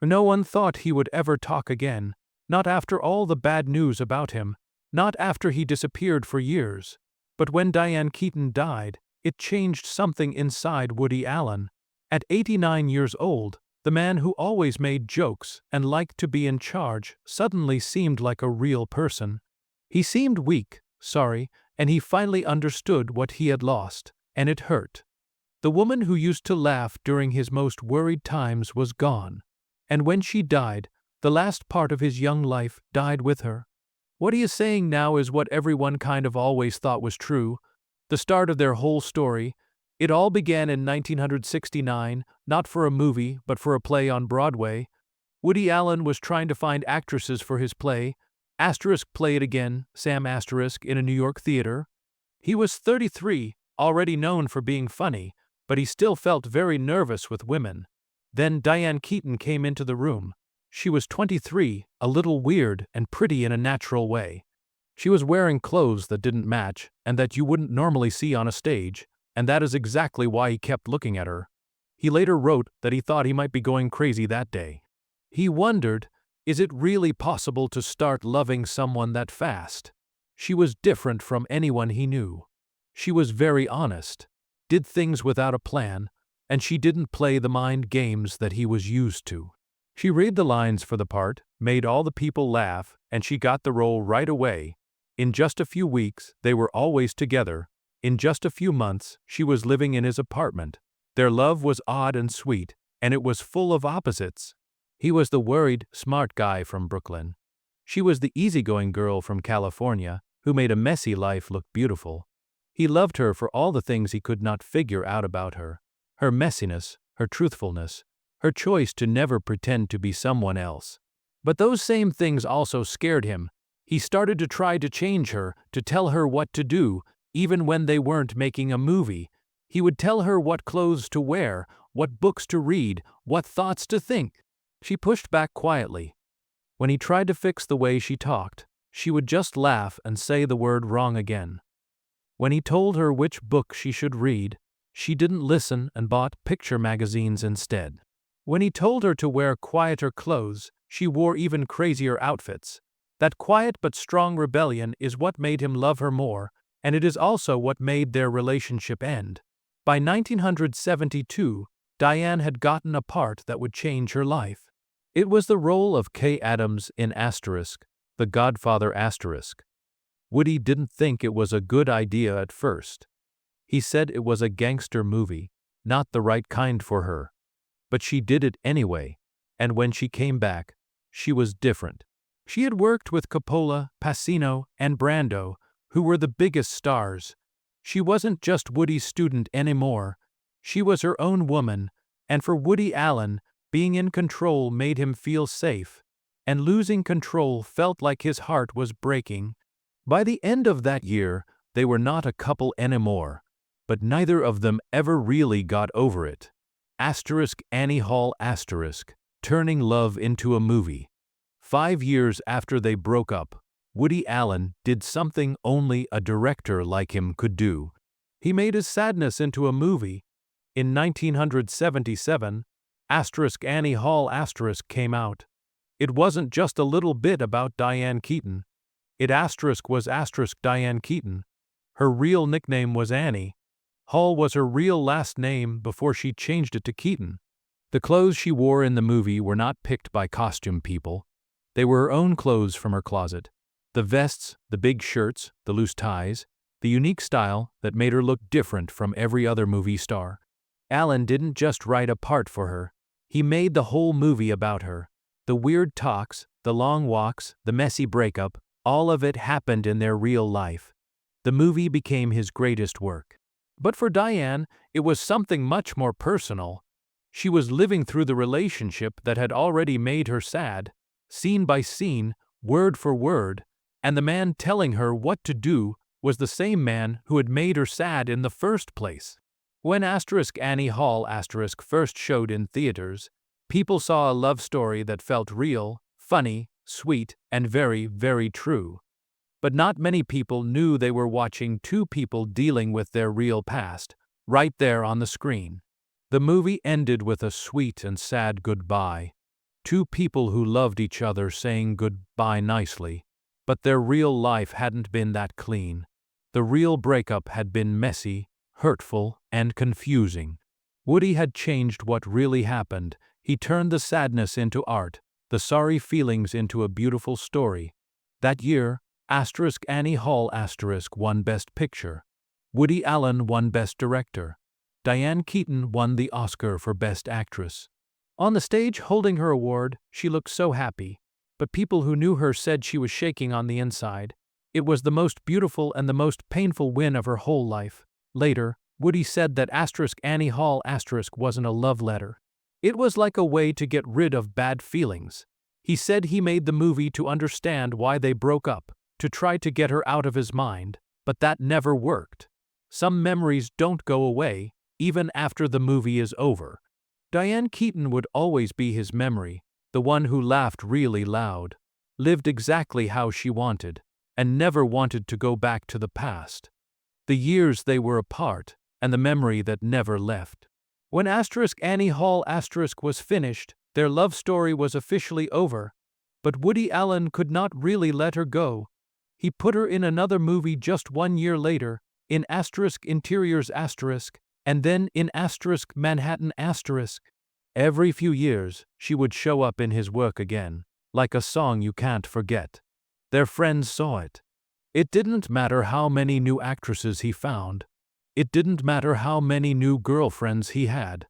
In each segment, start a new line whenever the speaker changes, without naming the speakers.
No one thought he would ever talk again, not after all the bad news about him, not after he disappeared for years. But when Diane Keaton died, it changed something inside Woody Allen. At 89 years old, the man who always made jokes and liked to be in charge suddenly seemed like a real person. He seemed weak, sorry, and he finally understood what he had lost, and it hurt. The woman who used to laugh during his most worried times was gone. And when she died, the last part of his young life died with her. What he is saying now is what everyone kind of always thought was true, the start of their whole story. It all began in 1969, not for a movie, but for a play on Broadway. Woody Allen was trying to find actresses for his play. Play it again, Sam in a New York theater. He was 33, already known for being funny, but he still felt very nervous with women. Then Diane Keaton came into the room. She was 23, a little weird and pretty in a natural way. She was wearing clothes that didn't match and that you wouldn't normally see on a stage, and that is exactly why he kept looking at her. He later wrote that he thought he might be going crazy that day. He wondered, is it really possible to start loving someone that fast? She was different from anyone he knew. She was very honest, did things without a plan, and she didn't play the mind games that he was used to. She read the lines for the part, made all the people laugh, and she got the role right away. In just a few weeks, they were always together. In just a few months, she was living in his apartment. Their love was odd and sweet, and it was full of opposites. He was the worried, smart guy from Brooklyn. She was the easygoing girl from California, who made a messy life look beautiful. He loved her for all the things he could not figure out about her. Her messiness, her truthfulness, her choice to never pretend to be someone else. But those same things also scared him. He started to try to change her, to tell her what to do, even when they weren't making a movie. He would tell her what clothes to wear, what books to read, what thoughts to think. She pushed back quietly. When he tried to fix the way she talked, she would just laugh and say the word wrong again. When he told her which book she should read, she didn't listen and bought picture magazines instead. When he told her to wear quieter clothes, she wore even crazier outfits. That quiet but strong rebellion is what made him love her more, and it is also what made their relationship end. By 1972, Diane had gotten a part that would change her life. It was the role of Kay Adams in The Godfather *. Woody didn't think it was a good idea at first. He said it was a gangster movie, not the right kind for her. But she did it anyway, and when she came back, she was different. She had worked with Coppola, Pacino, and Brando, who were the biggest stars. She wasn't just Woody's student anymore. She was her own woman, and for Woody Allen, being in control made him feel safe, and losing control felt like his heart was breaking. By the end of that year, they were not a couple anymore, but neither of them ever really got over it. Annie Hall turning love into a movie. 5 years after they broke up, Woody Allen did something only a director like him could do. He made his sadness into a movie. In 1977, Annie Hall came out. It wasn't just a little bit about Diane Keaton. It was Diane Keaton. Her real nickname was Annie. Hall was her real last name before she changed it to Keaton. The clothes she wore in the movie were not picked by costume people. They were her own clothes from her closet. The vests, the big shirts, the loose ties, the unique style that made her look different from every other movie star. Allen didn't just write a part for her. He made the whole movie about her. The weird talks, the long walks, the messy breakup, all of it happened in their real life. The movie became his greatest work. But for Diane, it was something much more personal. She was living through the relationship that had already made her sad, scene by scene, word for word, and the man telling her what to do was the same man who had made her sad in the first place. When Annie Hall first showed in theaters, people saw a love story that felt real, funny, sweet, and very, very true. But not many people knew they were watching two people dealing with their real past, right there on the screen. The movie ended with a sweet and sad goodbye. Two people who loved each other saying goodbye nicely. But their real life hadn't been that clean. The real breakup had been messy, hurtful, and confusing. Woody had changed what really happened. He turned the sadness into art, the sorry feelings into a beautiful story. That year, Annie Hall won Best Picture. Woody Allen won Best Director. Diane Keaton won the Oscar for Best Actress. On the stage holding her award, she looked so happy, but people who knew her said she was shaking on the inside. It was the most beautiful and the most painful win of her whole life. Later, Woody said that Annie Hall wasn't a love letter. It was like a way to get rid of bad feelings. He said he made the movie to understand why they broke up, to try to get her out of his mind, but that never worked. Some memories don't go away, even after the movie is over. Diane Keaton would always be his memory, the one who laughed really loud, lived exactly how she wanted, and never wanted to go back to the past. The years they were apart, and the memory that never left. When Annie Hall was finished, their love story was officially over, but Woody Allen could not really let her go. He put her in another movie just 1 year later, in Interiors and then in Manhattan . Every few years, she would show up in his work again, like a song you can't forget. Their friends saw it. It didn't matter how many new actresses he found. It didn't matter how many new girlfriends he had.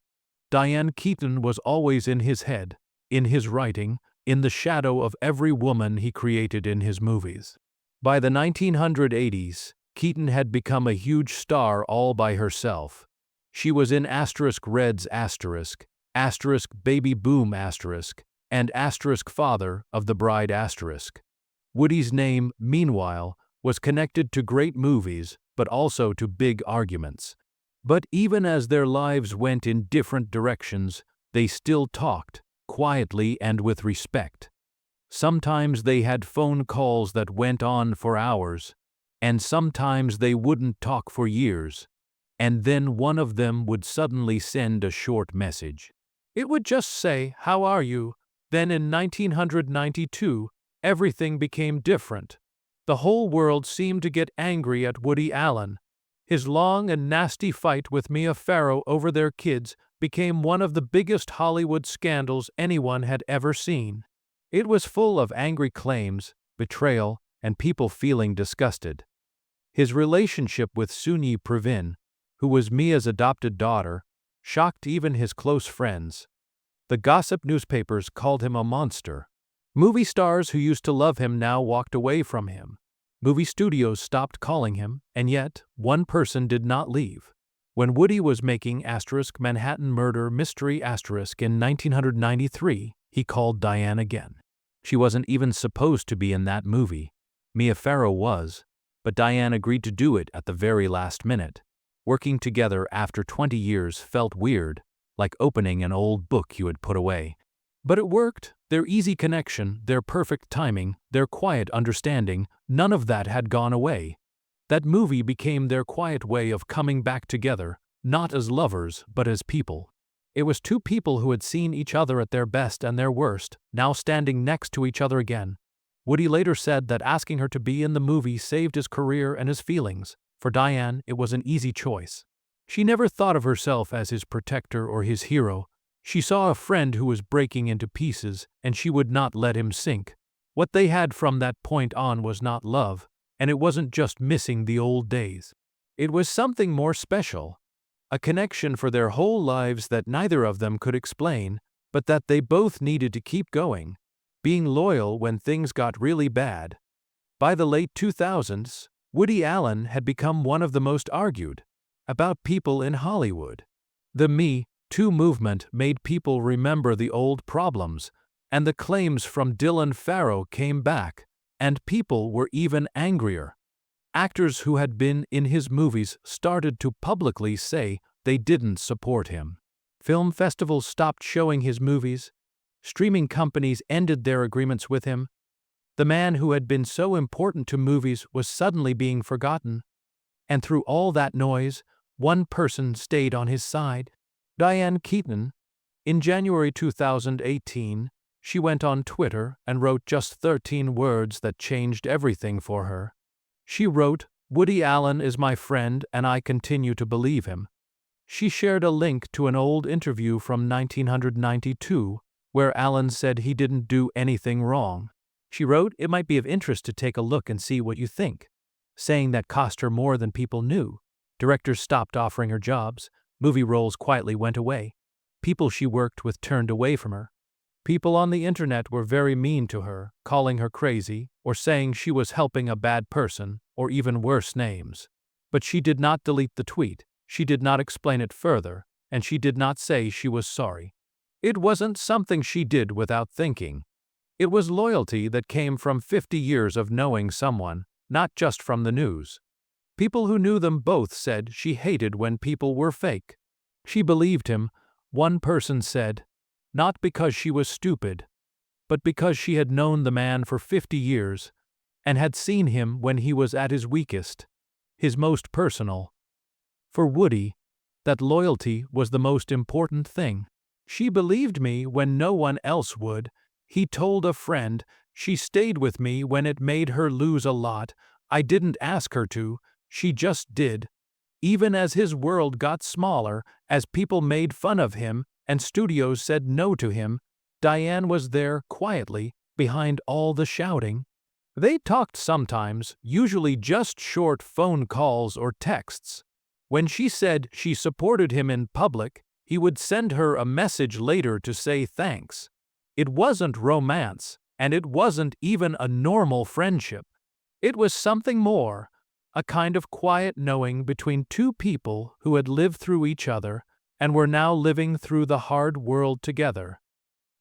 Diane Keaton was always in his head, in his writing, in the shadow of every woman he created in his movies. By the 1980s, Keaton had become a huge star all by herself. She was in Red's Baby Boom and Father of the Bride . Woody's name, meanwhile, was connected to great movies, but also to big arguments. But even as their lives went in different directions, they still talked, quietly and with respect. Sometimes they had phone calls that went on for hours, and sometimes they wouldn't talk for years, and then one of them would suddenly send a short message. It would just say, "How are you?" Then in 1992, everything became different. The whole world seemed to get angry at Woody Allen. His long and nasty fight with Mia Farrow over their kids became one of the biggest Hollywood scandals anyone had ever seen. It was full of angry claims, betrayal, and people feeling disgusted. His relationship with Soon-Yi Previn, who was Mia's adopted daughter, shocked even his close friends. The gossip newspapers called him a monster. Movie stars who used to love him now walked away from him. Movie studios stopped calling him, and yet, one person did not leave. When Woody was making Manhattan Murder Mystery in 1993, he called Diane again. She wasn't even supposed to be in that movie. Mia Farrow was, but Diane agreed to do it at the very last minute. Working together after 20 years felt weird, like opening an old book you had put away. But it worked. Their easy connection, their perfect timing, their quiet understanding, none of that had gone away. That movie became their quiet way of coming back together, not as lovers, but as people. It was two people who had seen each other at their best and their worst, now standing next to each other again. Woody later said that asking her to be in the movie saved his career and his feelings. For Diane, it was an easy choice. She never thought of herself as his protector or his hero. She saw a friend who was breaking into pieces, and she would not let him sink. What they had from that point on was not love, and it wasn't just missing the old days. It was something more special. A connection for their whole lives that neither of them could explain, but that they both needed to keep going, being loyal when things got really bad. By the late 2000s, Woody Allen had become one of the most argued about people in Hollywood. The Me Too movement made people remember the old problems, and the claims from Dylan Farrow came back, and people were even angrier. Actors who had been in his movies started to publicly say they didn't support him. Film festivals stopped showing his movies. Streaming companies ended their agreements with him. The man who had been so important to movies was suddenly being forgotten. And through all that noise, one person stayed on his side. Diane Keaton. In January 2018, She went on Twitter and wrote just 13 words that changed everything for her. She wrote, "Woody Allen is my friend and I continue to believe him." She shared a link to an old interview from 1992 where Allen said he didn't do anything wrong. She wrote, "It might be of interest to take a look and see what you think," saying that cost her more than people knew. Directors stopped offering her jobs. Movie roles quietly went away. People she worked with turned away from her. People on the internet were very mean to her, calling her crazy, or saying she was helping a bad person, or even worse names. But she did not delete the tweet, she did not explain it further, and she did not say she was sorry. It wasn't something she did without thinking. It was loyalty that came from 50 years of knowing someone, not just from the news. People who knew them both said she hated when people were fake. She believed him, one person said, not because she was stupid, but because she had known the man for 50 years and had seen him when he was at his weakest, his most personal. For Woody, that loyalty was the most important thing. "She believed me when no one else would," he told a friend. "She stayed with me when it made her lose a lot. I didn't ask her to, she just did." Even as his world got smaller, as people made fun of him and studios said no to him, Diane was there quietly, behind all the shouting. They talked sometimes, usually just short phone calls or texts. When she said she supported him in public, he would send her a message later to say thanks. It wasn't romance, and it wasn't even a normal friendship. It was something more, a kind of quiet knowing between two people who had lived through each other and were now living through the hard world together.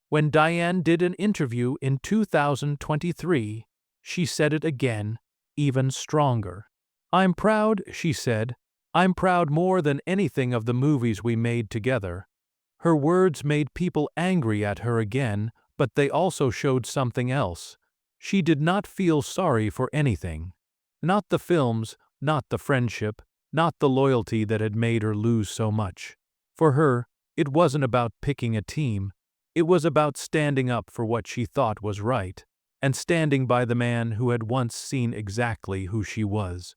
When Diane did an interview in 2023, she said it again, even stronger. "I'm proud," she said. "I'm proud more than anything of the movies we made together." Her words made people angry at her again, but they also showed something else. She did not feel sorry for anything. Not the films, not the friendship, not the loyalty that had made her lose so much. For her, it wasn't about picking a team. It was about standing up for what she thought was right, and standing by the man who had once seen exactly who she was.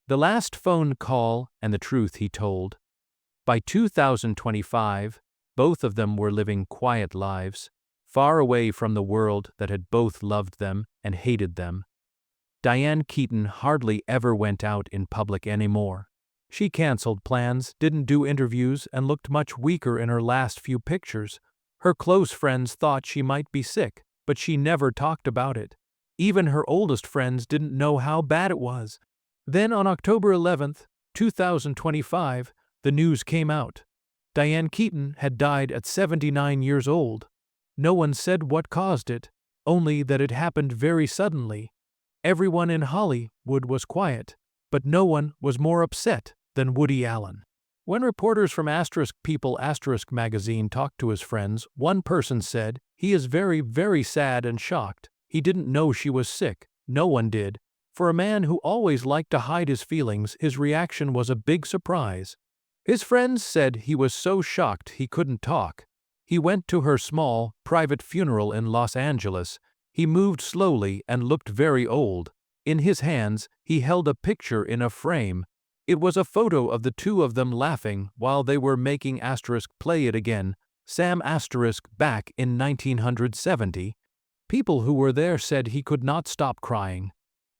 The last phone call and the truth he told. By 2025, both of them were living quiet lives, far away from the world that had both loved them and hated them. Diane Keaton hardly ever went out in public anymore. She canceled plans, didn't do interviews, and looked much weaker in her last few pictures. Her close friends thought she might be sick, but she never talked about it. Even her oldest friends didn't know how bad it was. Then on October 11, 2025, the news came out. Diane Keaton had died at 79 years old. No one said what caused it, only that it happened very suddenly. Everyone in Hollywood was quiet, but no one was more upset than Woody Allen. When reporters from People magazine talked to his friends, one person said, "He is very, very sad and shocked. He didn't know she was sick. No one did." For a man who always liked to hide his feelings, his reaction was a big surprise. His friends said he was so shocked he couldn't talk. He went to her small, private funeral in Los Angeles. He moved slowly and looked very old. In his hands, he held a picture in a frame. It was a photo of the two of them laughing while they were making Play It Again, Sam back in 1970. People who were there said he could not stop crying.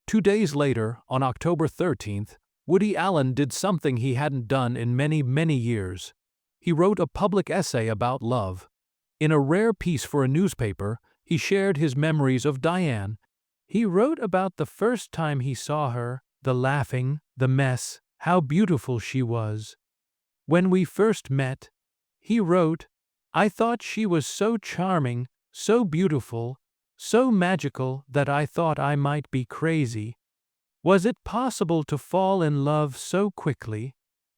2 days later, on October 13th, Woody Allen did something he hadn't done in many, many years. He wrote a public essay about love. In a rare piece for a newspaper, he shared his memories of Diane. He wrote about the first time he saw her, the laughing, the mess, how beautiful she was. When we first met, he wrote, "I thought she was so charming, so beautiful, so magical that I thought I might be crazy. Was it possible to fall in love so quickly?"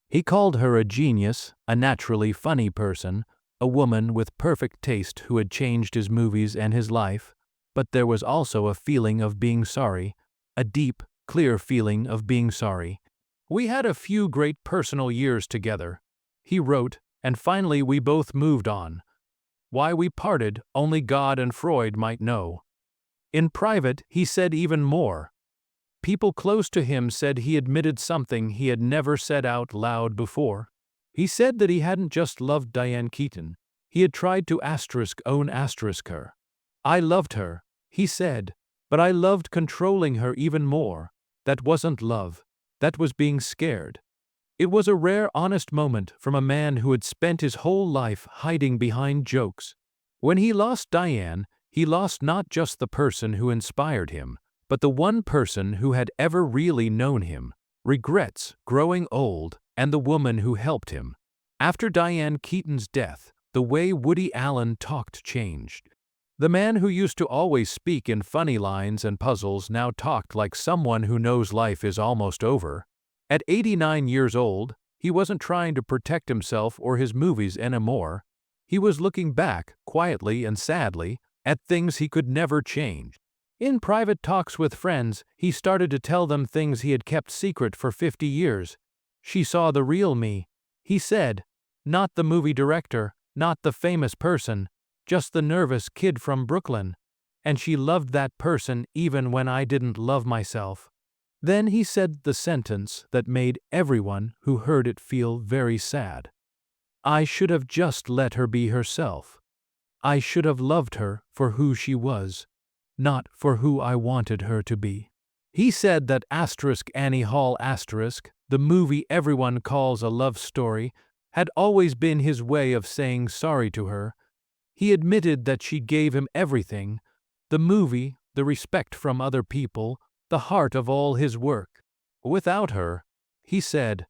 He called her a genius, a naturally funny person, a woman with perfect taste who had changed his movies and his life, but there was also a feeling of being sorry, a deep, clear feeling of being sorry. "We had a few great personal years together," he wrote, "and finally we both moved on. Why we parted, only God and Freud might know. In private, he said even more. People close to him said he admitted something he had never said out loud before. He said that he hadn't just loved Diane Keaton, he had tried to own her. I loved her, he said, but I loved controlling her even more. That wasn't love, that was being scared. It was a rare, honest moment from a man who had spent his whole life hiding behind jokes. When he lost Diane, he lost not just the person who inspired him, but the one person who had ever really known him, regrets, growing old, and the woman who helped him. After Diane Keaton's death, the way Woody Allen talked changed. The man who used to always speak in funny lines and puzzles now talked like someone who knows life is almost over. At 89 years old, he wasn't trying to protect himself or his movies anymore. He was looking back, quietly and sadly, at things he could never change. In private talks with friends, he started to tell them things he had kept secret for 50 years. She saw the real me, he said. Not the movie director, not the famous person, just the nervous kid from Brooklyn. And she loved that person even when I didn't love myself. Then he said the sentence that made everyone who heard it feel very sad. I should have just let her be herself. I should have loved her for who she was, not for who I wanted her to be. He said that Annie Hall the movie everyone calls a love story, had always been his way of saying sorry to her. He admitted that she gave him everything, the movie, the respect from other people, the heart of all his work. Without her, he said,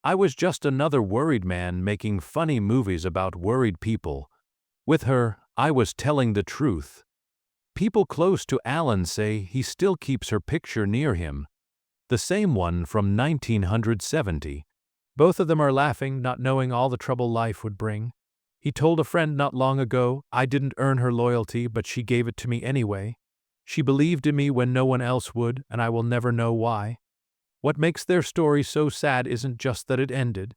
I was just another worried man making funny movies about worried people. With her, I was telling the truth. People close to Allen say he still keeps her picture near him, the same one from 1970. Both of them are laughing, not knowing all the trouble life would bring. He told a friend not long ago, I didn't earn her loyalty, but she gave it to me anyway. She believed in me when no one else would, and I will never know why. What makes their story so sad isn't just that it ended.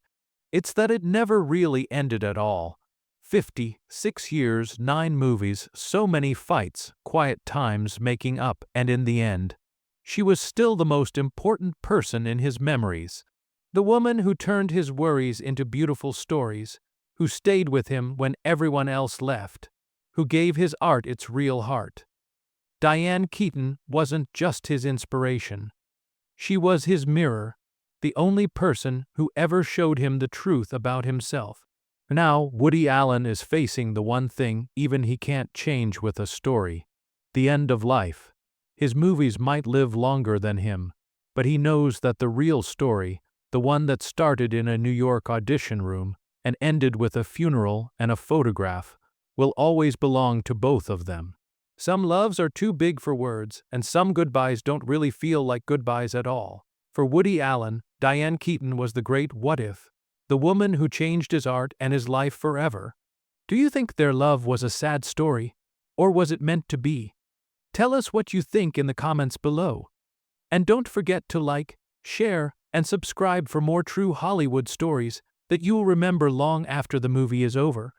It's that it never really ended at all. 56 years, 9 movies, so many fights, quiet times making up, and in the end, she was still the most important person in his memories. The woman who turned his worries into beautiful stories, who stayed with him when everyone else left, who gave his art its real heart. Diane Keaton wasn't just his inspiration. She was his mirror, the only person who ever showed him the truth about himself. Now, Woody Allen is facing the one thing even he can't change with a story: the end of life. His movies might live longer than him, but he knows that the real story, the one that started in a New York audition room and ended with a funeral and a photograph, will always belong to both of them. Some loves are too big for words, and some goodbyes don't really feel like goodbyes at all. For Woody Allen, Diane Keaton was the great what if, the woman who changed his art and his life forever. Do you think their love was a sad story, or was it meant to be? Tell us what you think in the comments below. And don't forget to like, share, and subscribe for more true Hollywood stories that you'll remember long after the movie is over.